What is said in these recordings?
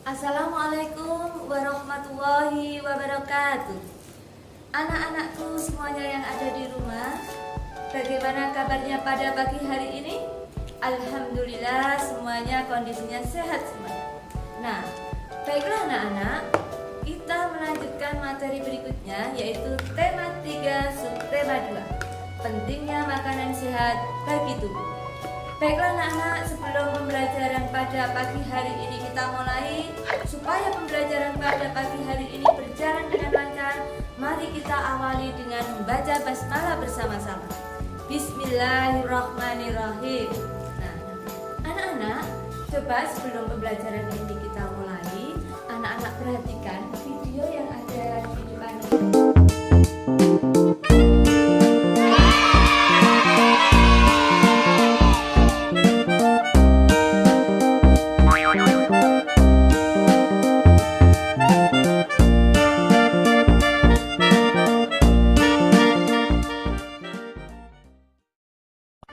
Assalamualaikum warahmatullahi wabarakatuh. Anak-anakku semuanya yang ada di rumah, bagaimana kabarnya pada pagi hari ini? Alhamdulillah semuanya kondisinya sehat semua. Nah, baiklah anak-anak, kita melanjutkan materi berikutnya, yaitu tema 3 subtema 2, pentingnya makanan sehat bagi tubuh. Baiklah anak-anak, sebelum pembelajaran pada pagi hari ini kita mulai, supaya pembelajaran pada pagi hari ini berjalan dengan lancar, mari kita awali dengan membaca basmalah bersama-sama. Bismillahirrahmanirrahim. Nah, anak-anak, coba sebelum pembelajaran ini kita mulai, anak-anak perhatikan video yang ada di depan ini.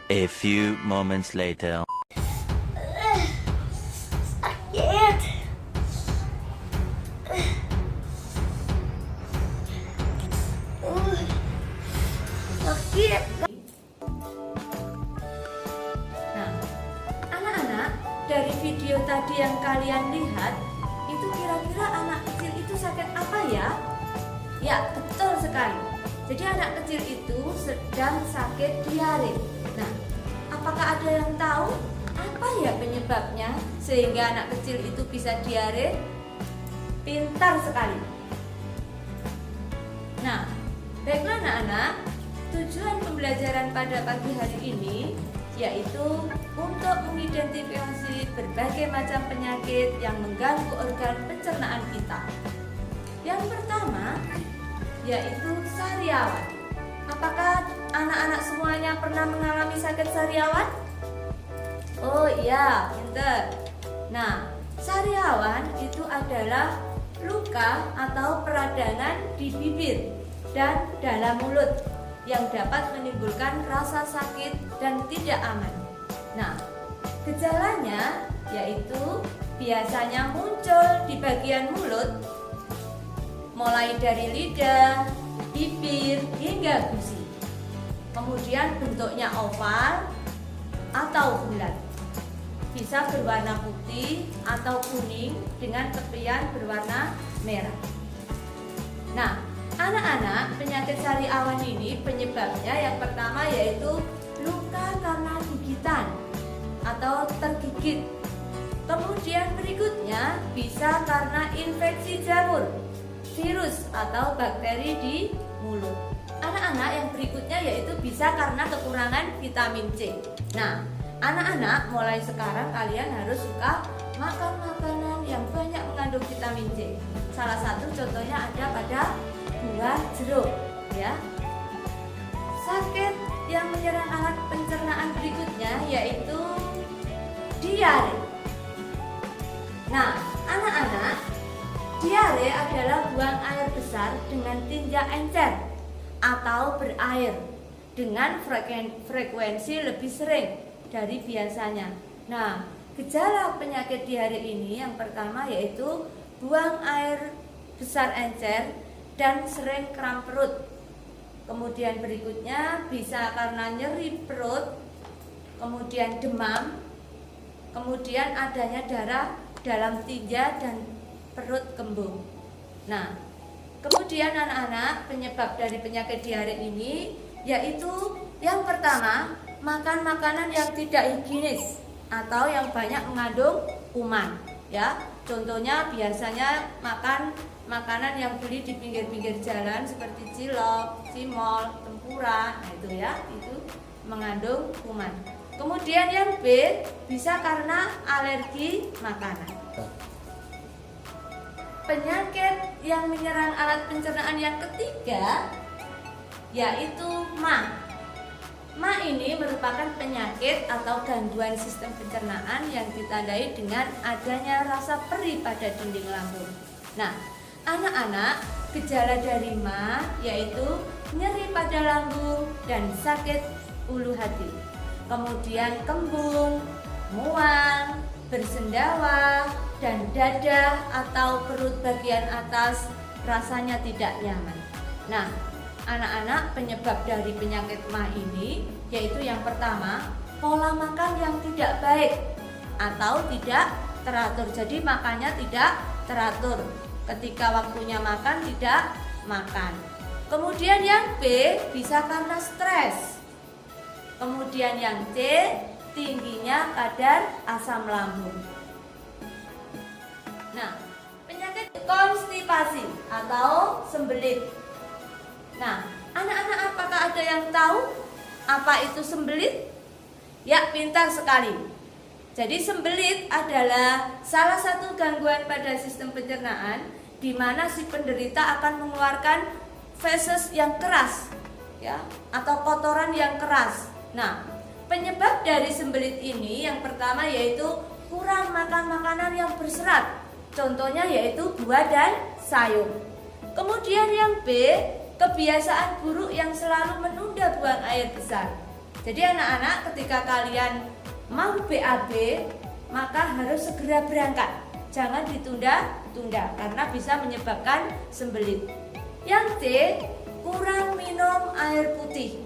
A few moments later. Sakit. Sakit. Nah, anak-anak, dari video tadi yang kalian lihat, itu kira-kira anak kecil itu sakit apa ya? Ya, betul sekali. Jadi anak kecil itu sedang sakit diare. Nah, apakah ada yang tahu apa ya penyebabnya sehingga anak kecil itu bisa diare? Pintar sekali. Nah, baiklah anak-anak, tujuan pembelajaran pada pagi hari ini yaitu untuk mengidentifikasi berbagai macam penyakit yang mengganggu organ pencernaan kita. Yang pertama yaitu sariawan. Apakah anak-anak semuanya pernah mengalami sakit sariawan? Oh iya, pintar. Nah, sariawan itu adalah luka atau peradangan di bibir dan dalam mulut yang dapat menimbulkan rasa sakit dan tidak aman. Nah, gejalanya yaitu biasanya muncul di bagian mulut, mulai dari lidah, bibir hingga gusi. Kemudian bentuknya oval atau bulat. Bisa berwarna putih atau kuning dengan tepian berwarna merah. Nah, anak-anak, penyakit sariawan ini penyebabnya yang pertama yaitu luka karena gigitan atau tergigit. Kemudian berikutnya bisa karena infeksi jamur, virus atau bakteri di mulut. Anak-anak, yang berikutnya yaitu bisa karena kekurangan vitamin C. Nah, anak-anak, mulai sekarang kalian harus suka makan makanan yang banyak mengandung vitamin C. Salah satu contohnya ada pada buah jeruk, ya. Sakit yang menyerang alat pencernaan berikutnya yaitu diare. Nah, anak-anak, diare adalah buang air besar dengan tinja encer atau berair dengan frekuensi lebih sering dari biasanya. Nah, gejala penyakit diare ini yang pertama yaitu buang air besar encer dan sering kram perut. Kemudian berikutnya bisa karena nyeri perut, kemudian demam, kemudian adanya darah dalam tinja dan perut kembung. Nah, kemudian anak-anak, penyebab dari penyakit diare ini yaitu yang pertama, makan makanan yang tidak higienis atau yang banyak mengandung kuman, ya. Contohnya biasanya makan makanan yang beli di pinggir-pinggir jalan seperti cilok, cimol, tempura, nah itu ya, itu mengandung kuman. Kemudian yang B, bisa karena alergi makanan. Penyakit yang menyerang alat pencernaan yang ketiga yaitu MA. MA ini merupakan penyakit atau gangguan sistem pencernaan yang ditandai dengan adanya rasa perih pada dinding lambung. Nah, anak-anak, gejala dari MA yaitu nyeri pada lambung dan sakit ulu hati. Kemudian kembung, mual, bersendawa, dan dada atau perut bagian atas rasanya tidak nyaman. Nah, anak-anak, penyebab dari penyakit MAH ini yaitu yang pertama, pola makan yang tidak baik atau tidak teratur. Jadi makannya tidak teratur. Ketika waktunya makan tidak makan. Kemudian yang B bisa karena stres. Kemudian yang C, tingginya kadar asam lambung. Nah, penyakit konstipasi atau sembelit. Nah, anak-anak, apakah ada yang tahu apa itu sembelit? Ya, pintar sekali. Jadi sembelit adalah salah satu gangguan pada sistem pencernaan di mana si penderita akan mengeluarkan feses yang keras, ya, atau kotoran yang keras. Nah, penyebab dari sembelit ini yang pertama yaitu kurang makan makanan yang berserat. Contohnya yaitu buah dan sayur. Kemudian yang B, kebiasaan buruk yang selalu menunda buang air besar. Jadi anak-anak, ketika kalian mau BAB, maka harus segera berangkat. Jangan ditunda-tunda karena bisa menyebabkan sembelit. Yang C, kurang minum air putih,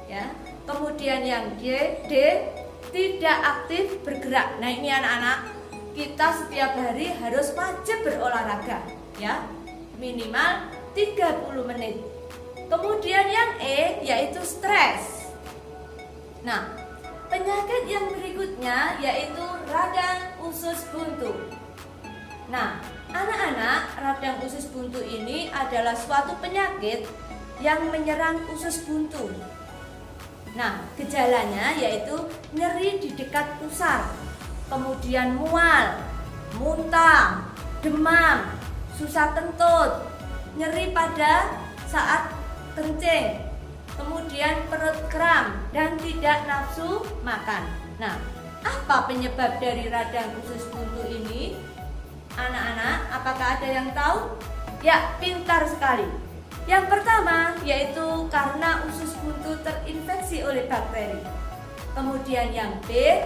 ya. Kemudian yang D, tidak aktif bergerak. Nah, ini anak-anak, kita setiap hari harus wajib berolahraga, ya, minimal 30 menit. Kemudian yang E yaitu stres. Nah, penyakit yang berikutnya yaitu radang usus buntu. Nah, anak-anak, radang usus buntu ini adalah suatu penyakit yang menyerang usus buntu. Nah, gejalanya yaitu nyeri di dekat pusar, kemudian mual, muntah, demam, susah kentut, nyeri pada saat kencing, kemudian perut kram dan tidak nafsu makan. Nah, apa penyebab dari radang usus buntu ini? Anak-anak, apakah ada yang tahu? Ya, pintar sekali. Yang pertama yaitu karena usus buntu terinfeksi oleh bakteri. Kemudian yang B,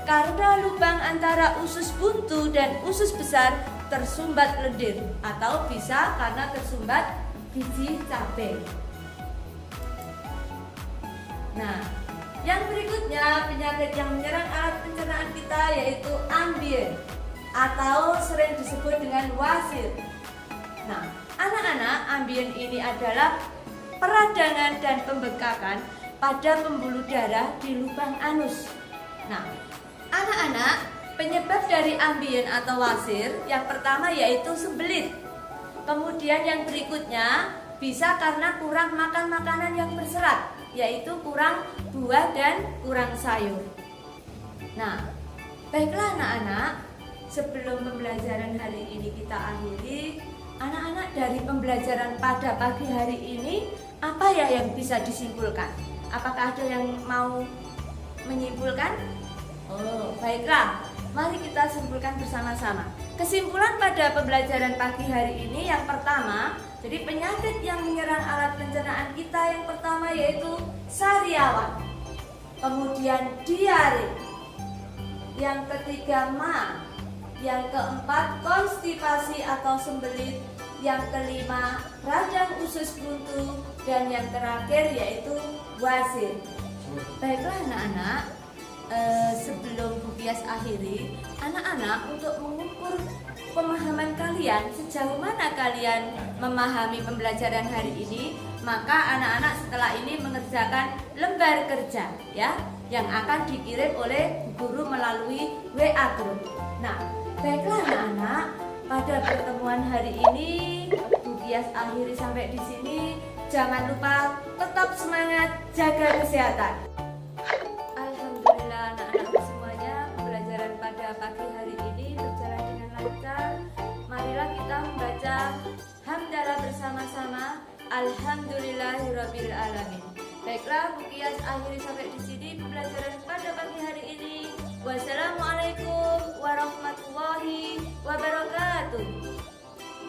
karena lubang antara usus buntu dan usus besar tersumbat lendir atau bisa karena tersumbat biji cabai. Nah, yang berikutnya penyakit yang menyerang alat pencernaan kita yaitu ambien atau sering disebut dengan wasir. Nah, anak-anak, ambien ini adalah peradangan dan pembengkakan pada pembuluh darah di lubang anus. Nah, anak-anak, penyebab dari ambien atau wasir yang pertama yaitu sembelit. Kemudian yang berikutnya bisa karena kurang makan makanan yang berserat, yaitu kurang buah dan kurang sayur. Nah, baiklah anak-anak, sebelum pembelajaran hari ini kita akhiri, anak-anak, dari pembelajaran pada pagi hari ini apa ya yang bisa disimpulkan? Apakah ada yang mau menyimpulkan? Oh, baiklah. Mari kita simpulkan bersama-sama. Kesimpulan pada pembelajaran pagi hari ini yang pertama, jadi penyakit yang menyerang alat pencernaan kita yang pertama yaitu sariawan. Kemudian diare. Yang ketiga MAH. Yang keempat konstipasi atau sembelit. Yang kelima radang usus buntu. Dan yang terakhir yaitu wasir. Baiklah anak-anak, sebelum Bu Kias akhiri, anak-anak, untuk mengukur pemahaman kalian sejauh mana kalian memahami pembelajaran hari ini, maka anak-anak setelah ini mengerjakan lembar kerja, ya, yang akan dikirim oleh guru melalui WA group. Nah, baiklah anak-anak, pada pertemuan hari ini Bu Kias akhiri sampai di sini. Jangan lupa tetap semangat, jaga kesehatan. Alhamdulillah anak-anak semuanya, pembelajaran pada pagi hari ini berjalan dengan lancar. Marilah kita membaca hamdalah bersama-sama. Alhamdulillahirabbil alamin. Baiklah, Bu Kias akhiri sampai di sini pembelajaran pada pagi hari ini. Wassalamualaikum warahmatullahi wabarakatuh.